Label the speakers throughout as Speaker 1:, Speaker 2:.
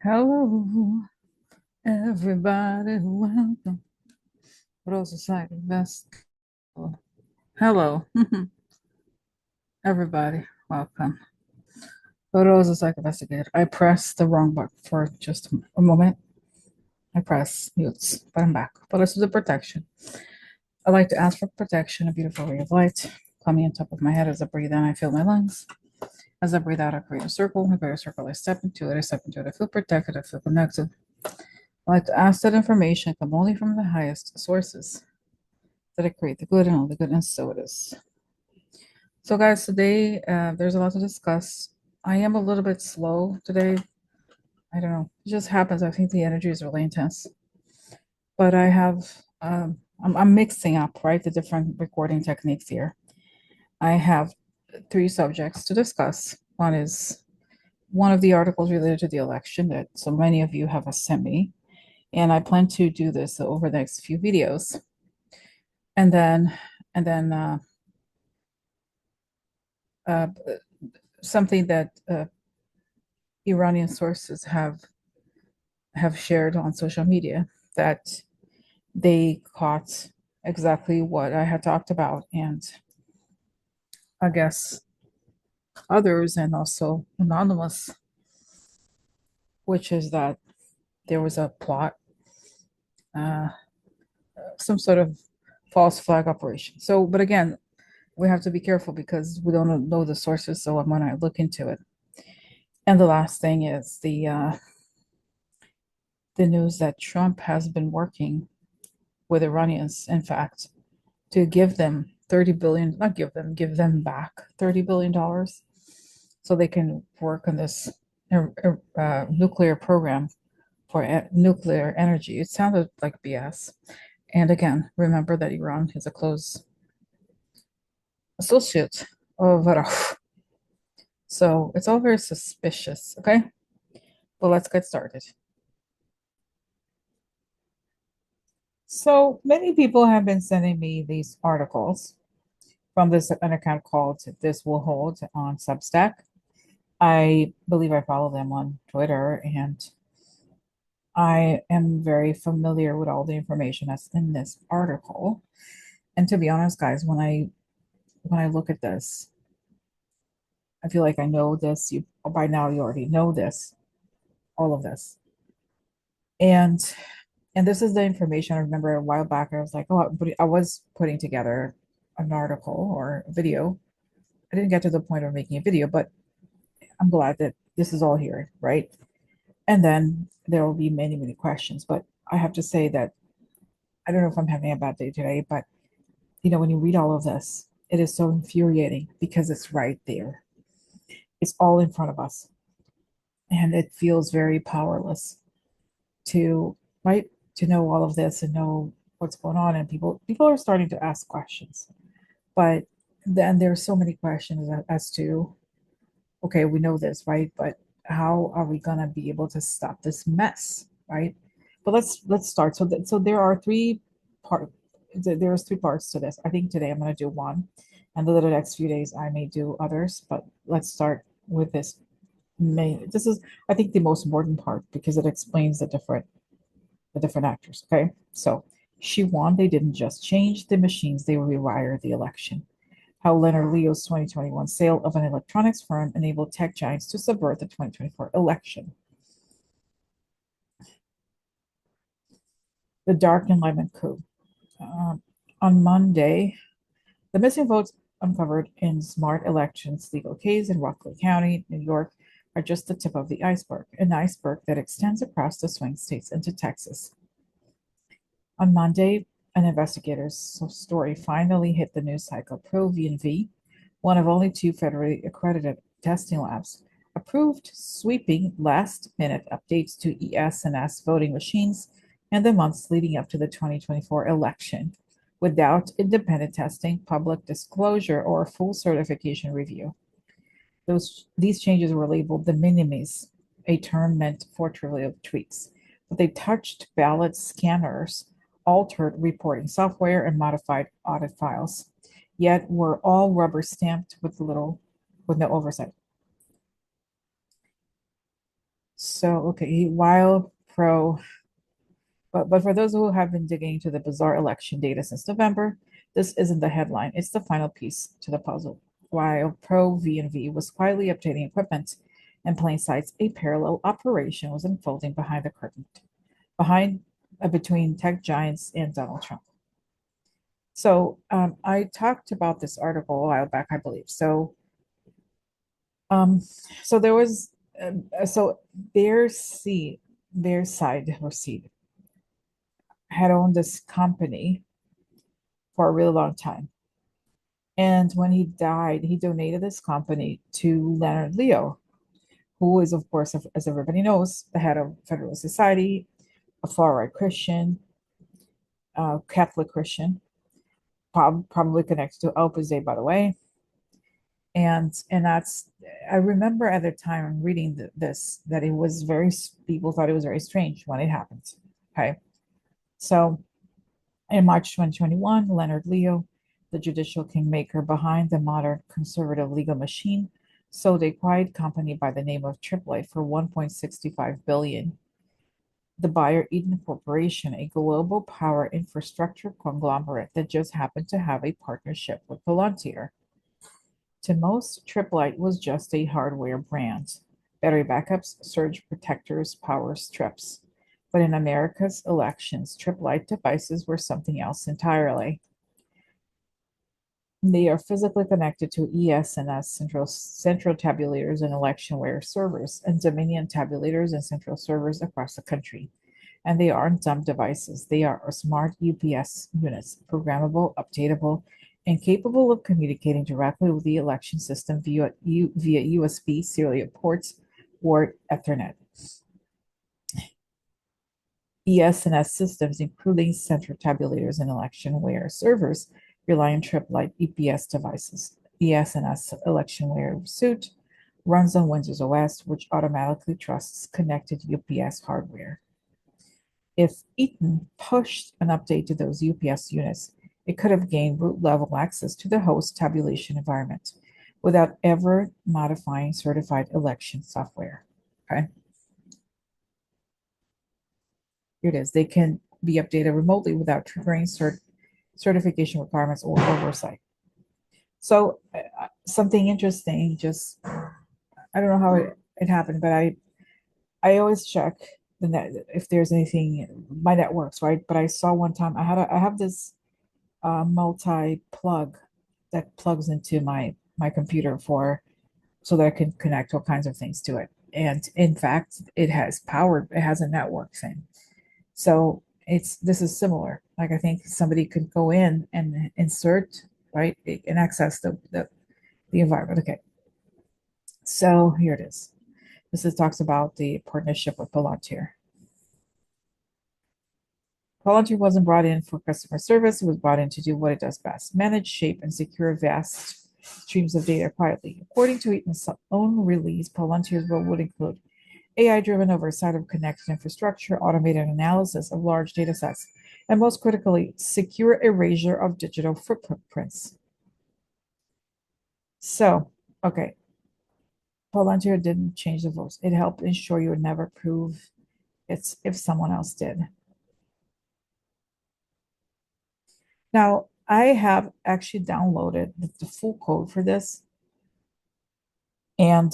Speaker 1: Hello, everybody. Welcome. Royal Society Best. Hello, everybody. Welcome. Royal Society Investigator. I pressed the wrong button for just a moment. I press mutes, but I'm back. But this is a protection. I like to ask for protection, a beautiful ray of light coming on top of my head as I breathe in. I feel my lungs. As I breathe out, I create a circle. I create a circle. I step into it. I step into it. I feel protected. I feel connected. I like to ask that information come only from the highest sources, that I create the good and all the good, and so it is. So, guys, today there's a lot to discuss. I am a little bit slow today. I don't know. It just happens. I think the energy is really intense. But I have, I'm mixing up, right, the different recording techniques here. I have three subjects to discuss. One is one of the articles related to the election that so many of you have sent me. And I plan to do this over the next few videos. And then, and then, uh, something that Iranian sources have shared on social media, that they caught exactly what I had talked about, and I guess others, and also anonymous, which is that there was a plot, uh, some sort of false flag operation. So, but again, we have to be careful because we don't know the sources. So I'm going to look into it. And the last thing is the news that Trump has been working with Iranians, in fact, to give them 30 billion, not give them back $30 billion so they can work on this nuclear program for nuclear energy. It sounded like BS. And again, remember that Iran is a close associate of Araf. So it's all very suspicious, okay? But let's get started. So many people have been sending me these articles from an account called This Will Hold on Substack. I believe I follow them on Twitter, and I am very familiar with all the information that's in this article. And to be honest, guys, when I look at this, I feel like I know this. You by now you already know this, all of this. And this is the information I remember a while back. I was like, oh, but I was putting together an article or a video. I didn't get to the point of making a video, but I'm glad that this is all here, right? And then there will be many, many questions. But I have to say that I don't know if I'm having a bad day today, but when you read all of this, it is so infuriating because it's right there. It's all in front of us. And it feels very powerless to, right, to know all of this and know what's going on. And people are starting to ask questions. But then there's so many questions as to, okay, we know this, right? But how are we gonna be able to stop this mess, right? But let's start. So there are there's three parts to this. I think today I'm gonna do one, and the next few days I may do others. But let's start with this main. This is, I think, the most important part because it explains the different actors. Okay, so she won. They didn't just change the machines; they rewired the election. How Leonard Leo's 2021 sale of an electronics firm enabled tech giants to subvert the 2024 election. The dark enlightenment coup. On Monday, the missing votes uncovered in smart elections legal case in Rockland County, New York, are just the tip of the iceberg, an iceberg that extends across the swing states into Texas. On Monday, an investigator's story finally hit the news cycle. ProVNV, one of only two federally accredited testing labs, approved sweeping last-minute updates to ES&S voting machines in the months leading up to the 2024 election, without independent testing, public disclosure, or full certification review. These changes were labeled de minimis, a term meant for trivial tweaks, but they touched ballot scanners, altered reporting software, and modified audit files, yet were all rubber stamped with no oversight. So, okay, while pro, but for those who have been digging into the bizarre election data since November, this isn't the headline. It's the final piece to the puzzle. While pro V&V was quietly updating equipment in plain sight, a parallel operation was unfolding behind the curtain, behind between tech giants and Donald Trump. So I talked about this article a while back, I believe. Um, so there was so their side or seed had owned this company for a really long time. And when he died, he donated this company to Leonard Leo, who is, of course, as everybody knows, the head of Federalist Society, a far right Christian, Catholic Christian, probably connected to Opus Dei, by the way. And that's I remember at the time reading this that it was very people thought it was very strange when it happened. Okay, so in March 2021, Leonard Leo, the judicial kingmaker behind the modern conservative legal machine, sold a quiet company by the name of Triplite for 1.65 billion. The buyer, Eden Corporation, a global power infrastructure conglomerate that just happened to have a partnership with Palantir. To most, Triplite was just a hardware brand. Battery backups, surge protectors, power strips. But in America's elections, Triplite devices were something else entirely. They are physically connected to ES&S central tabulators and electionware servers, and Dominion tabulators and central servers across the country. And they aren't dumb devices. They are smart UPS units, programmable, updatable, and capable of communicating directly with the election system via USB serial ports or Ethernet. ES&S systems, including central tabulators and electionware servers, rely on Triplite EPS devices. ES&S electionware suite runs on Windows OS, which automatically trusts connected UPS hardware. If Eaton pushed an update to those UPS units, it could have gained root level access to the host tabulation environment without ever modifying certified election software. Okay, here it is. They can be updated remotely without triggering certification requirements or oversight. So, something interesting, just I don't know how it happened, but I always check the net if there's anything my net works, right? But I saw one time I have this multi plug that plugs into my computer for so that I can connect all kinds of things to it. And in fact, it has power. It has a network thing. So this is similar. Like I think somebody could go in and insert right and access the environment. Okay, so here it is. Talks about the partnership with Palantir. Palantir wasn't brought in for customer service, it was brought in to do what it does best: manage, shape, and secure vast streams of data quietly. According to Eaton's own release, Palantir's role would include AI-driven oversight of connected infrastructure, automated analysis of large data sets, and most critically, secure erasure of digital footprints. So, okay, Palantir didn't change the rules. It helped ensure you would never prove it's if someone else did. Now, I have actually downloaded the full code for this and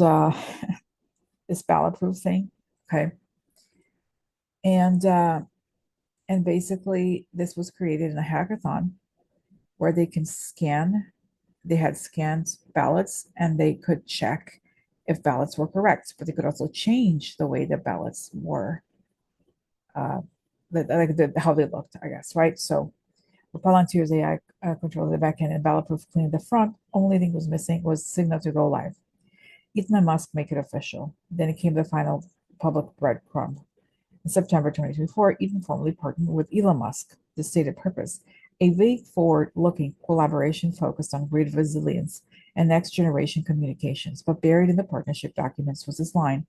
Speaker 1: this ballot proof thing. Okay. And and basically this was created in a hackathon where they had scanned ballots and they could check if ballots were correct, but they could also change the way the ballots were uh how they looked, I guess, right? So Palantir's AI controlled the back end and ballot proof cleaned the front. Only thing was missing was signal to go live. Elon Musk make it official. Then it came the final public breadcrumb. In September 2024, Eaton formally partnered with Elon Musk. The stated purpose: a vague forward-looking collaboration focused on grid resilience and next-generation communications. But buried in the partnership documents was this line: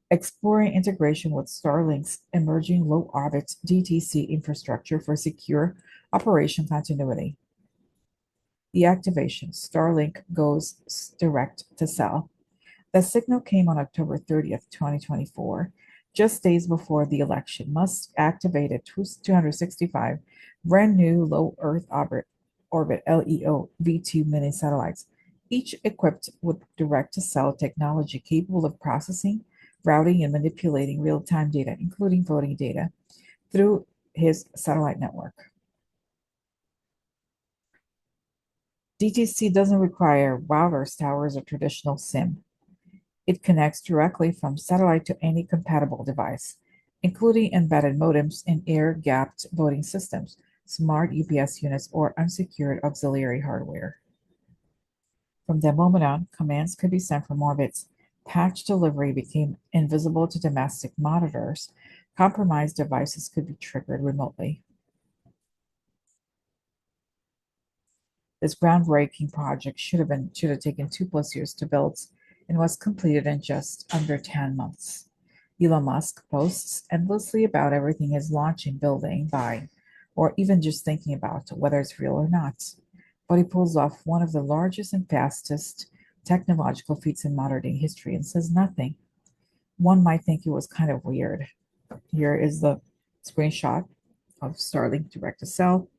Speaker 1: exploring integration with Starlink's emerging low-orbit DTC infrastructure for secure operation continuity. The activation: Starlink goes direct to cell. The signal came on October 30th, 2024, just days before the election. Musk activated 265 brand new low Earth orbit LEO V2 mini satellites, each equipped with direct to cell technology capable of processing, routing, and manipulating real time data, including voting data, through his satellite network. DTC doesn't require routers, towers, or traditional SIM. It connects directly from satellite to any compatible device, including embedded modems in air-gapped voting systems, smart UPS units, or unsecured auxiliary hardware. From that moment on, commands could be sent from orbits. Patch delivery became invisible to domestic monitors. Compromised devices could be triggered remotely. This groundbreaking project should have taken 2+ years to build and was completed in just under 10 months. Elon Musk posts endlessly about everything he's launching, building, buying, or even just thinking about whether it's real or not. But he pulls off one of the largest and fastest technological feats in modern day history and says nothing. One might think it was kind of weird. Here is the screenshot of Starlink direct to cell.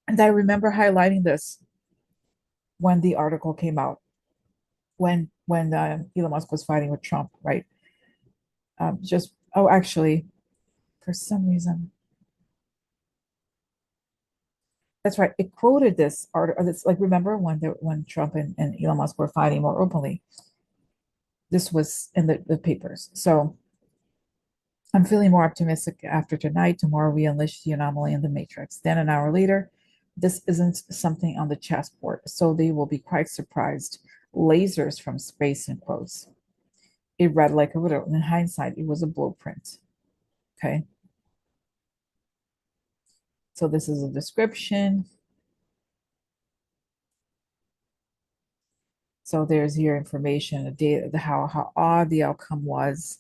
Speaker 1: And I remember highlighting this when the article came out, when Elon Musk was fighting with Trump, right? Just oh, actually, for some reason, that's right. It quoted this article. It's like remember when Trump and Elon Musk were fighting more openly. This was in the papers. So I'm feeling more optimistic after tonight. Tomorrow we unleash the anomaly in the matrix. Then an hour later, this isn't something on the chessboard, so they will be quite surprised. Lasers from space in quotes. It read like a riddle. In hindsight, it was a blueprint. Okay. So this is a description. So there's your information, the data, how odd the outcome was.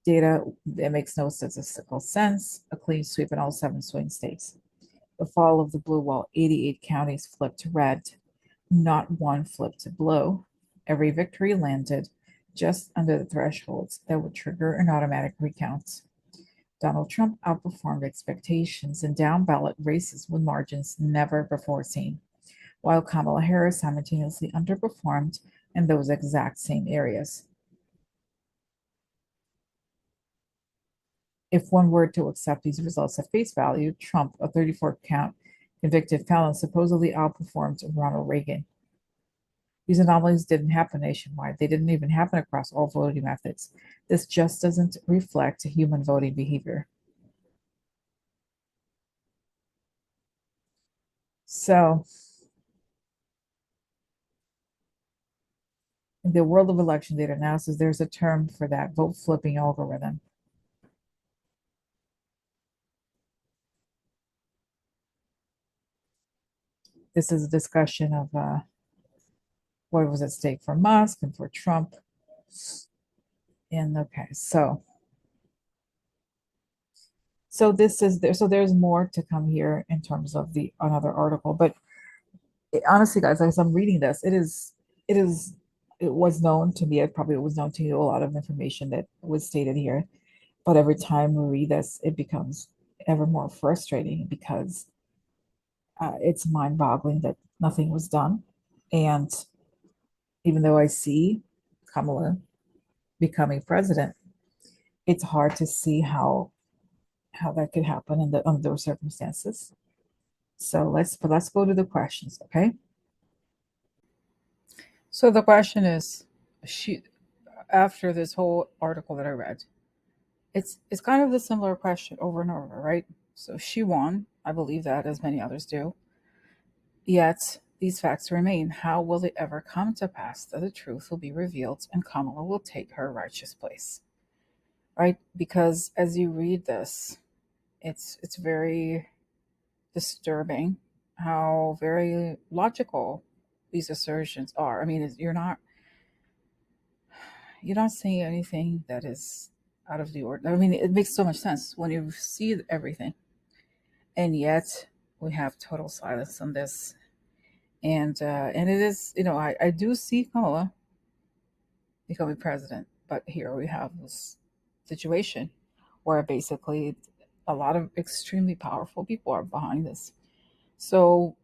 Speaker 1: Data, it makes no statistical sense. A clean sweep in all 7 swing states. The fall of the blue wall, 88 counties flipped red. Not one flipped to blue. Every victory landed just under the thresholds that would trigger an automatic recount. Donald Trump outperformed expectations in down ballot races with margins never before seen, while Kamala Harris simultaneously underperformed in those exact same areas. If one were to accept these results at face value, Trump, a 34 count convicted felon, supposedly outperformed Ronald Reagan. These anomalies didn't happen nationwide. They didn't even happen across all voting methods. This just doesn't reflect human voting behavior. So, in the world of election data analysis, there's a term for that vote flipping algorithm. This is a discussion of what was at stake for Musk and for Trump. And okay, so this is there. So there's more to come here in terms of the another article. But honestly, guys, as I'm reading this, it is it was known to me. It probably was known to you a lot of information that was stated here. But every time we read this, it becomes ever more frustrating because it's mind-boggling that nothing was done. And even though I see Kamala becoming president, it's hard to see how that could happen under those circumstances. So let's go to the questions, okay? So the question is, she after this whole article that I read, it's kind of the similar question over and over, right? So she won, I believe that, as many others do. Yet these facts remain. How will it ever come to pass that the truth will be revealed and Kamala will take her righteous place? Right? Because as you read this, it's very disturbing how very logical these assertions are. I mean, you're not saying anything that is out of the ordinary. I mean, it makes so much sense when you see everything, and yet we have total silence on this. And it is, I do see Kamala becoming president, but here we have this situation where basically a lot of extremely powerful people are behind this. So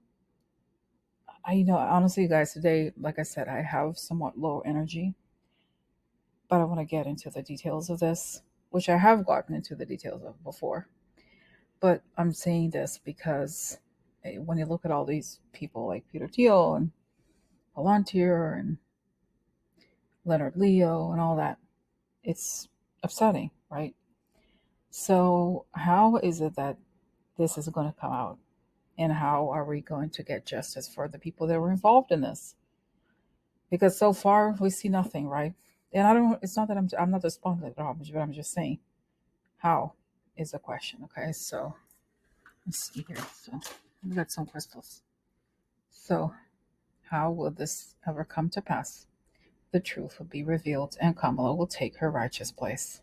Speaker 1: honestly, guys, today, like I said, I have somewhat low energy, but I want to get into the details of this, which I have gotten into the details of before. But I'm saying this because when you look at all these people like Peter Thiel and Palantir and Leonard Leo and all that, it's upsetting, right? So, how is it that this is going to come out? And how are we going to get justice for the people that were involved in this? Because so far we see nothing, right? And I don't. It's not that I'm not responding to the but I'm just saying how is the question. Okay, so let's see here. So we got some crystals. So how will this ever come to pass? The truth will be revealed, and Kamala will take her righteous place.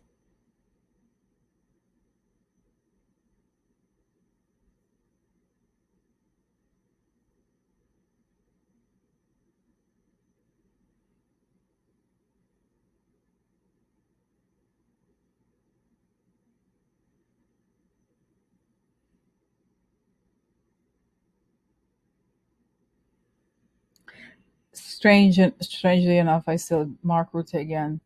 Speaker 1: Strangely enough, I saw Mark Rutte again,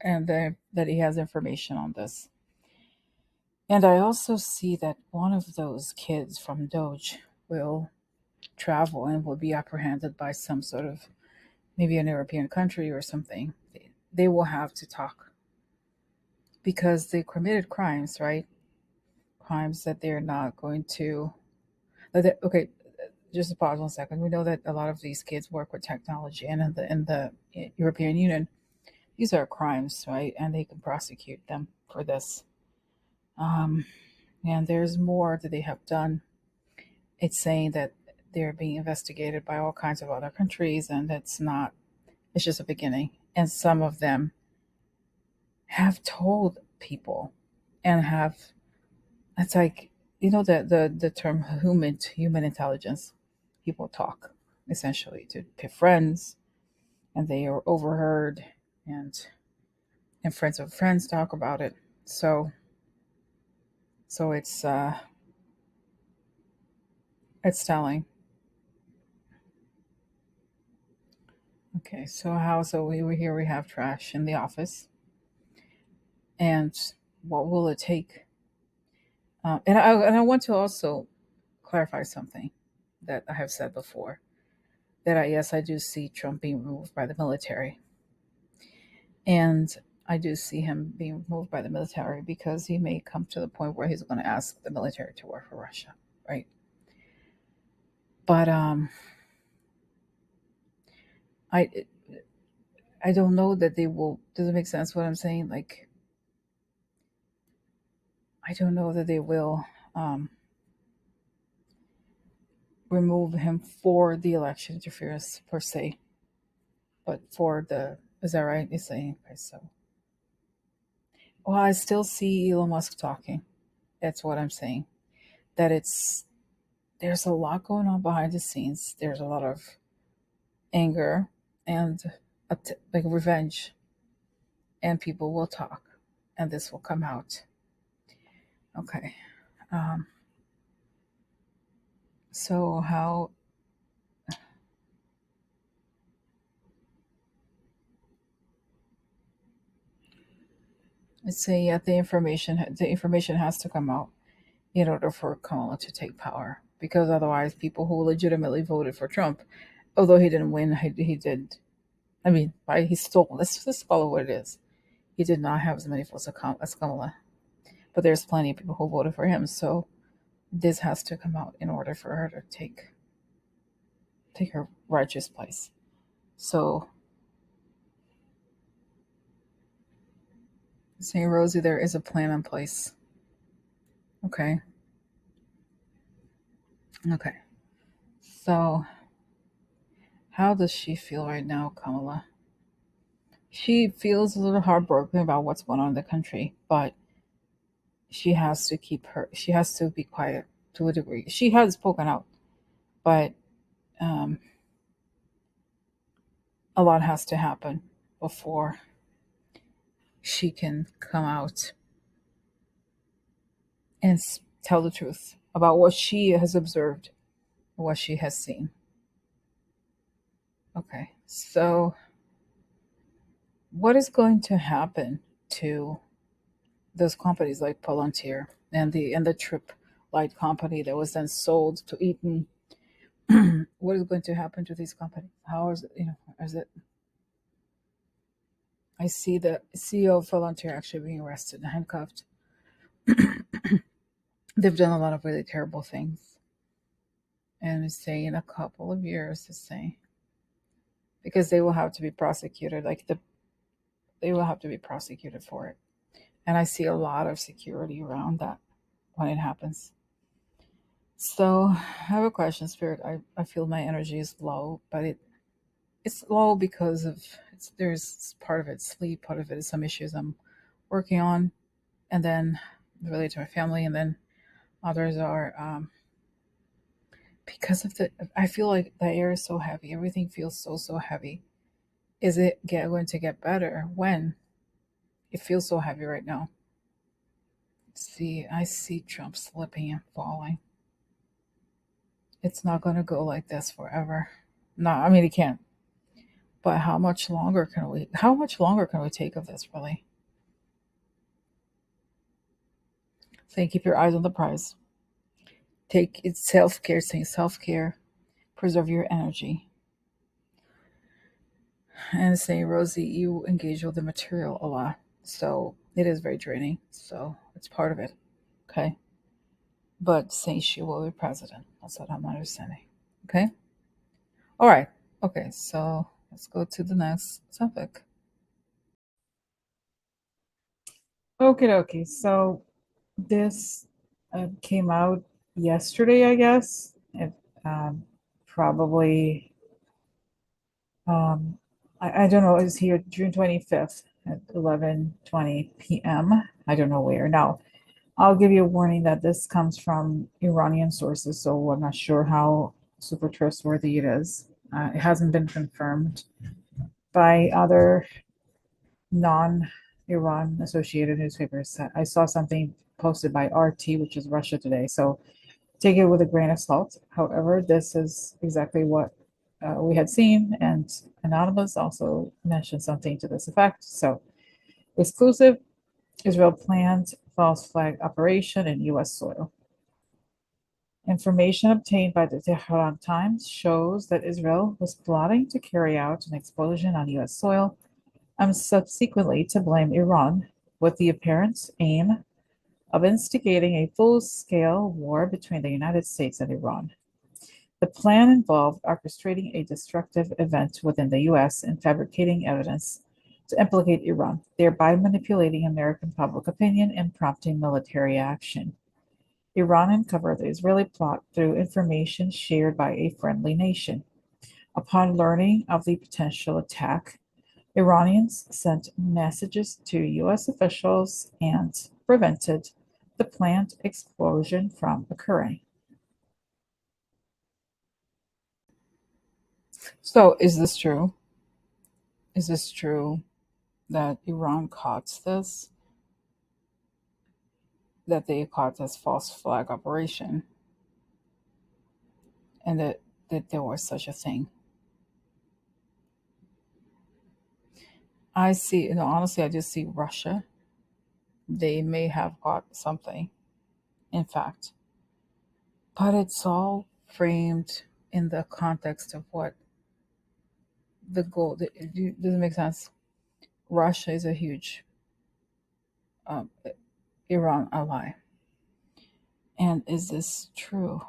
Speaker 1: and that he has information on this. And I also see that one of those kids from Doge will travel and will be apprehended by some sort of maybe an European country or something. They will have to talk because they committed crimes, right? Crimes that they're not going to. Okay, just to pause 1 second. We know that a lot of these kids work with technology, and in the European Union, these are crimes, right? And they can prosecute them for this. Um, and there's more that they have done. It's saying that they're being investigated by all kinds of other countries, and it's not. It's just a beginning. And some of them have told people, and have. It's like the term human intelligence. People talk essentially to friends, and they are overheard, and friends of friends talk about it. So it's telling. Okay, so we were here. We have trash in the office, and what will it take? And I want to also clarify something that I have said before. That yes, I do see Trump being removed by the military, and I do see him being removed by the military because he may come to the point where he's going to ask the military to work for Russia, right? But I I don't know that they will. Does it make sense what I'm saying? Like, I don't know that they will um, remove him for the election interference per se, but for the is that right? You're saying okay, so. Well, I still see Elon Musk talking. That's what I'm saying. That there's a lot going on behind the scenes. There's a lot of anger and like revenge, and people will talk, and this will come out. Okay. Um, so how let's say the information has to come out in order for Kamala to take power, because otherwise, people who legitimately voted for Trump, although he didn't win, he did. I mean, he stole. Let's call it what it is. He did not have as many votes as Kamala, but there's plenty of people who voted for him. So this has to come out in order for her to take her righteous place. So, saying Rosie, there is a plan in place. Okay. Okay. So, how does she feel right now, Kamala? She feels a little heartbroken about what's going on in the country, but she has to be quiet to a degree. She has spoken out, but um, a lot has to happen before she can come out and tell the truth about what she has observed, what she has seen. Okay, so what is going to happen to those companies like Palantir and the Trip Light company that was then sold to Eaton? What is going to happen to these companies? How is it? Is it? I see the CEO of Palantir actually being arrested and handcuffed. They've done a lot of really terrible things, and it's saying in a couple of years, it's saying because they will have to be prosecuted, they will have to be prosecuted for it. And I see a lot of security around that when it happens. So I have a question, Spirit. I feel my energy is low, but it's low because of there's part of it sleep, part of it is some issues I'm working on, and then related to my family, and then others are because of the. I feel like the air is so heavy. Everything feels so heavy. Is it going to get better when it feels so heavy right now? See, I see Trump slipping and falling. It's not going to go like this forever. No, I mean it can't. But how much longer can we? How much longer can we take of this? Really? Saying keep your eyes on the prize. Take it's self care. Saying self care. Preserve your energy. And saying Rosie, you engage with the material a lot, so it is very draining. So it's part of it. Okay. But saying she will be president. That's what I'm understanding. Okay. All right. Okay. So let's go to the next topic. Okay, okay. So this came out yesterday, I guess. It probably, um, I don't know, it's here June 25th at 11:20 p.m. I don't know where. Now, I'll give you a warning that this comes from Iranian sources, so I'm not sure how super trustworthy it is. It hasn't been confirmed by other non-Iran associated newspapers. I saw something posted by RT, which is Russia Today. So take it with a grain of salt. However, this is exactly what we had seen, and Anonymous also mentioned something to this effect. So exclusive: Israel planned false flag operation in U.S. soil. Information obtained by the Tehran Times shows that Israel was plotting to carry out an explosion on U.S. soil and subsequently to blame Iran, with the apparent aim of instigating a full-scale war between the United States and Iran. The plan involved orchestrating a destructive event within the U.S. and fabricating evidence to implicate Iran, thereby manipulating American public opinion and prompting military action. Iran uncovered the Israeli plot through information shared by a friendly nation. Upon learning of the potential attack, Iranians sent messages to U.S. officials and prevented the planned explosion from occurring. So, is this true? Is this true that Iran caught this? That they caught this false flag operation, and that there was such a thing? I see. Honestly, I just see Russia. They may have caught something, in fact, but it's all framed in the context of what the goal. Does it make sense? Russia is a huge um, Iran ally. And is this true?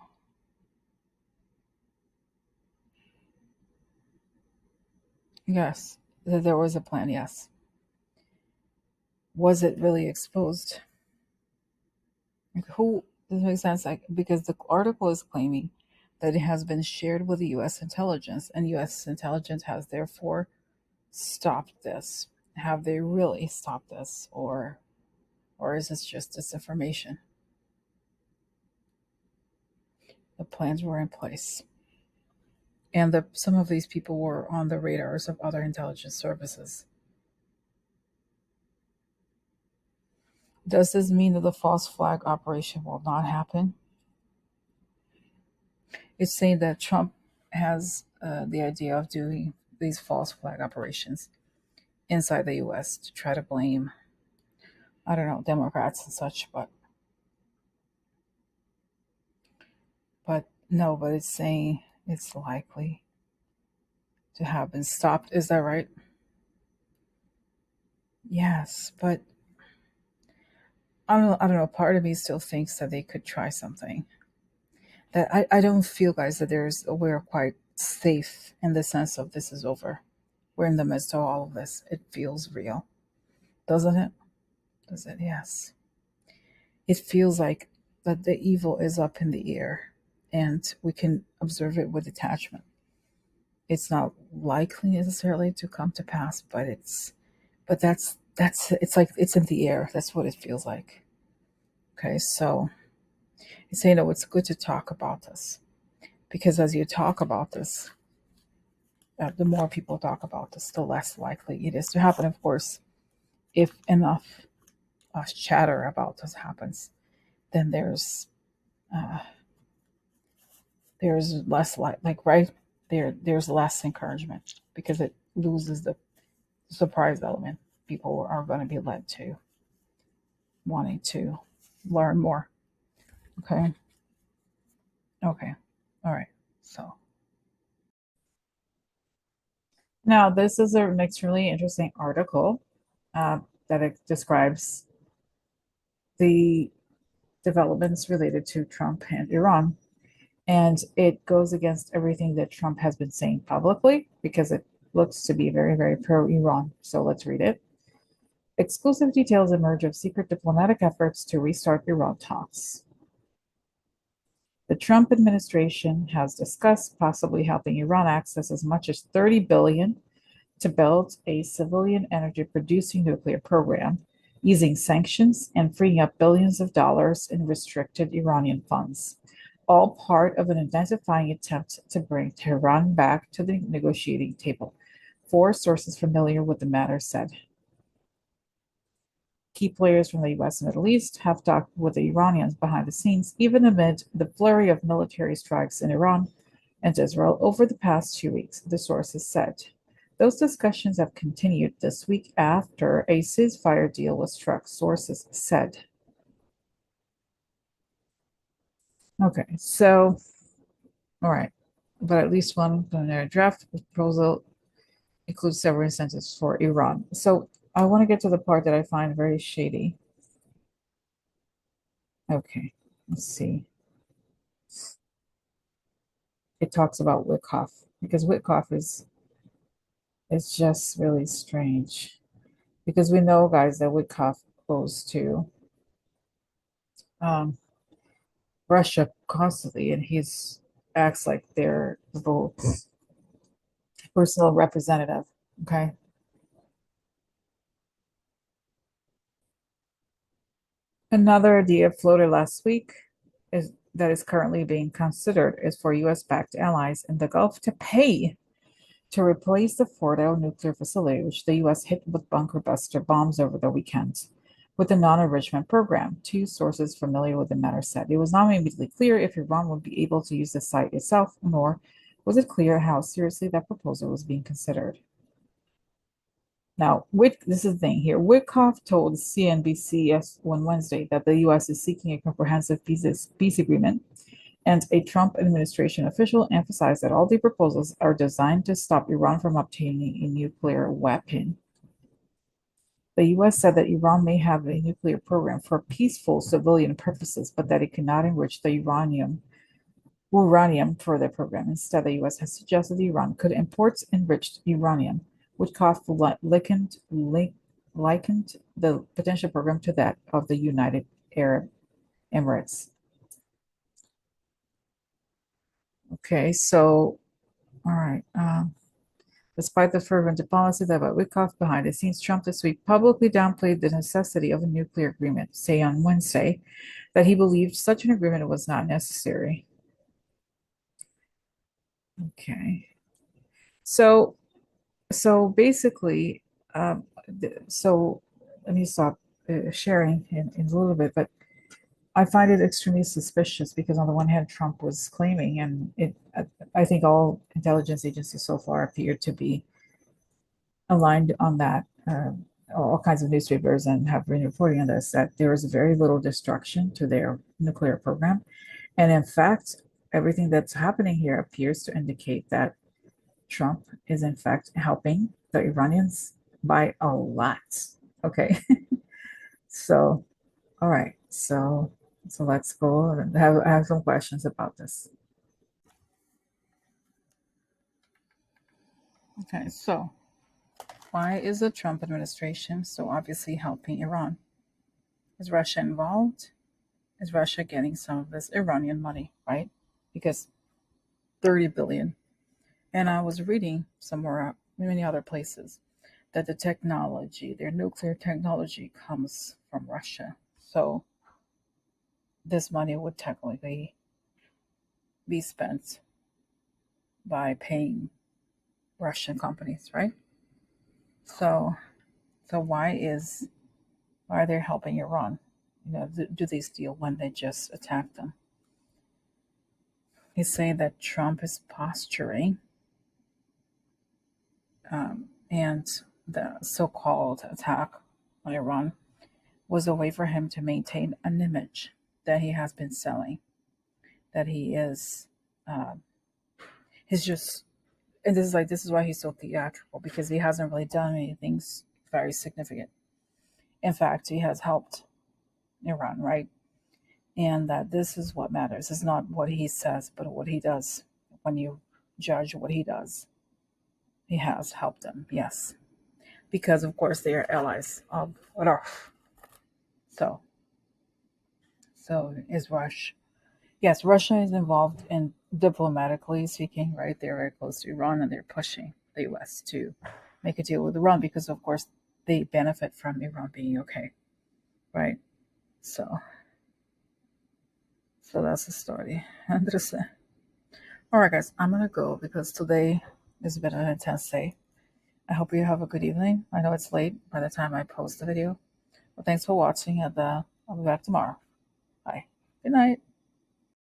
Speaker 1: Yes, that there was a plan. Yes. Was it really exposed? Like, who does it make sense? Like, because the article is claiming that it has been shared with the U.S. intelligence, and U.S. intelligence has therefore stopped this. Have they really stopped this, or is this just disinformation? The plans were in place. And some of these people were on the radars of other intelligence services. Does this mean that the false flag operation will not happen? It's saying that Trump has the idea of doing these false flag operations inside the US to try to blame, I don't know, Democrats and such, but no, but it's saying it's likely to have been stopped. Is that right? Yes, but I don't know. Part of me still thinks that they could try something. That I don't feel, guys, that we're quite safe in the sense of this is over. We're in the midst of all of this. It feels real, doesn't it? Does it? Yes. It feels like that the evil is up in the air, and we can observe it with detachment. It's not likely necessarily to come to pass, but that's it's like it's in the air. That's what it feels like. Okay, so it's saying, no, it's good to talk about this because as you talk about this, the more people talk about this, the less likely it is to happen. Of course, if enough chatter about this happens, then uh, there's less like right there's less encouragement because it loses the surprise element. People are going to be led to wanting to learn more. Okay. Okay. All right. So now this is a next really interesting article that it describes the developments related to Trump and Iran. And it goes against everything that Trump has been saying publicly because it looks to be very, very pro Iran. So let's read it. Exclusive details emerge of secret diplomatic efforts to restart Iran talks. The Trump administration has discussed possibly helping Iran access as much as $30 billion to build a civilian energy producing nuclear program, easing sanctions and freeing up billions of dollars in restricted Iranian funds, all part of an intensifying attempt to bring Tehran back to the negotiating table. Four sources familiar with the matter said. Key players from the US and Middle East have talked with the Iranians behind the scenes, even amid the flurry of military strikes in Iran and Israel over the past 2 weeks, the sources said. Those discussions have continued this week after a ceasefire deal was struck, sources said. Okay, so, all right, but at least one preliminary draft proposal includes several incentives for Iran. So I want to get to the part that I find very shady. Okay, let's see. It talks about Wickoff because Wickoff is just really strange because we know, guys, that Wickoff goes to um, Russia constantly, and he's acts like they're the vote's personal representative. Okay. Another idea floated last week is that is currently being considered is for U.S.-backed allies in the Gulf to pay to replace the Fordo nuclear facility, which the U.S. hit with bunker buster bombs over the weekend, with the non-enrichment program. Two sources familiar with the matter said it was not immediately clear if Iran would be able to use the site itself, nor was it clear how seriously that proposal was being considered. Now, this is the thing here. Witkoff told CNBC on Wednesday that the U.S. is seeking a comprehensive peace agreement, and a Trump administration official emphasized that all the proposals are designed to stop Iran from obtaining a nuclear weapon. The U.S. said that Iran may have a nuclear program for peaceful civilian purposes, but that it cannot enrich the uranium for their program. Instead, the U.S. has suggested that Iran could import enriched uranium, which likened the potential program to that of the United Arab Emirates. Okay, so, all right. Despite the fervent diplomacy led by Wickoff behind the scenes, Trump this week publicly downplayed the necessity of a nuclear agreement, saying on Wednesday that he believed such an agreement was not necessary. Okay. So so basically, so let me stop sharing in a little bit, but I find it extremely suspicious because on the one hand, Trump was claiming, and I think all intelligence agencies so far appear to be aligned on that. All kinds of newspapers and have been reporting on this that there is very little destruction to their nuclear program, and in fact, everything that's happening here appears to indicate that Trump is in fact helping the Iranians by a lot. Okay, so all right, so let's go and have some questions about this. Okay, so why is the Trump administration so obviously helping Iran? Is Russia involved? Is Russia getting some of this Iranian money, right? Because 30 billion. And I was reading somewhere, many other places, that the technology, their nuclear technology, comes from Russia. So this money would technically be spent by paying Russian companies, right? So, so why are they helping Iran? Do they steal when they just attack them? He's saying that Trump is posturing, and the so-called attack on Iran was a way for him to maintain an image that he has been selling. That he is, uh, he's just, and this is why he's so theatrical because he hasn't really done anything very significant. In fact, he has helped Iran, right? And that this is what matters. It's not what he says, but what he does. When you judge what he does, he has helped them, yes, because of course they are allies of Russia. So, so is Russia? Yes, Russia is involved in diplomatically speaking, right? They're very close to Iran, and they're pushing the U.S. to make a deal with Iran because, of course, they benefit from Iran being okay, right? So, so that's the story. Interesting. All right, guys, I'm gonna go because today has been an intense day. I hope you have a good evening. I know it's late by the time I post the video, but thanks for watching, and I'll be back tomorrow. Bye. Good night.